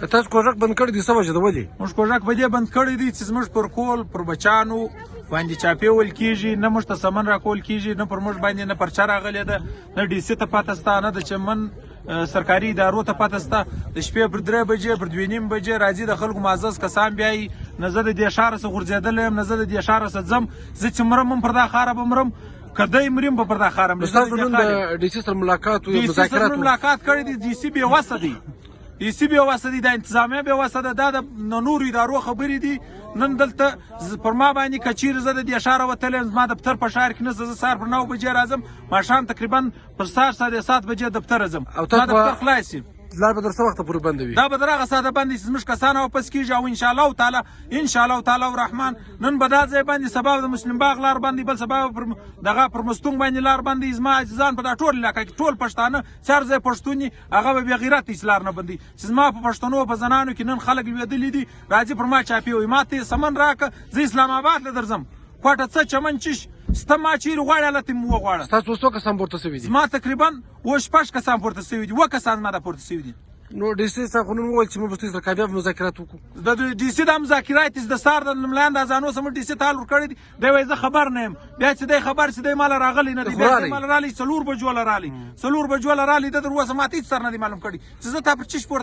تاسو کوژک بند کړی دی څه وجه ده ولې؟ موږ کوژک په دې بند کړی دی چې زموږ پر کول پر بچانو باندې چاپې ول کېږي، نه موږ ته سمن راکول کېږي، نه پر موږ باندې نه پرچه راغلې ده، نه ډي سي ته پته سته، نه د چمن سرکاري ادارو ته پته سته. د شپې پر 3 بجې پر 2:30 بجې راځي د خلکو معزز کسان بیایي، نه زه د دې ښاره څخه غورځېدلی یم، نه زه د دې ښاره څخه ځم. زه چې مرم هم پر دا ښاره به مرم، که دی مریم به پر دا ښاره مرم. تاسو نن د ډي سي سره ملاقات و مذاکرات ملاقات کړی دی. ډي سي بېوسه دی، ډي سي بېوسه دی، د انتظامیه بېوسه ده، دا د نورو ادارو خبرې دي. نن دلته پر ما باندې که چیرې زه د دې ښاره وتلی یم، زما دفتر په ښار کې نشته، زه سهار پر 9 بجې راځم، ماښام تقریبا پر سهار 7:30 بجې دفتر ځم. ما دفتر خلاص یم. لار به در څه وخته پورې بنده وي؟ دا به تر هغه ساعته بند وي چې زموږ کسان واپس کېږي، او انشاءالله تعالی الرحمن نن به دا ځای باندې، سبا د مسلم باغ لار باندې، بل سبا دغه پر مستونګ باندې لار باندې. زما عزیزان په دا ټول علاقه کې ټول پښتانه چې هر ځای پښتون وي هغه به بې غیرته هېڅ لار نه بندوي. چې زما په پښتنو په زنانو کې نن خلک لوېدلي دي، راځي پر ما چاپې وایي ما ته سمن راکړه، زه اسلام آباد له درځم، کوټه څه چمن چش سته، ما چیرې غواړې هلته مې وغواړه. ستاسو څو کسان پورته شوي دي؟ زما تقریبا 6 کسان پورته شوي دي، 2 کسان زما د پورته شوي دي. نو ډي سي څخه نن وویل چې موږ به ستاسو سره کامیاب مذاکرات وکړو. د ډي سي دا مذاکرات د سهار د ملایان د اذانو سره ډي سي ته حال ورکړی دی. دی وایي زه خبر نه یم، بیا چې دی خبر چې دی ماله راغلی نه دی، بیا چې ماله راغلی 4 بجو له راغلی، 4 بجو له راغلی، د تر اوسه ماته هېڅ سر نه دی معلوم کړی چې زه تا پر چش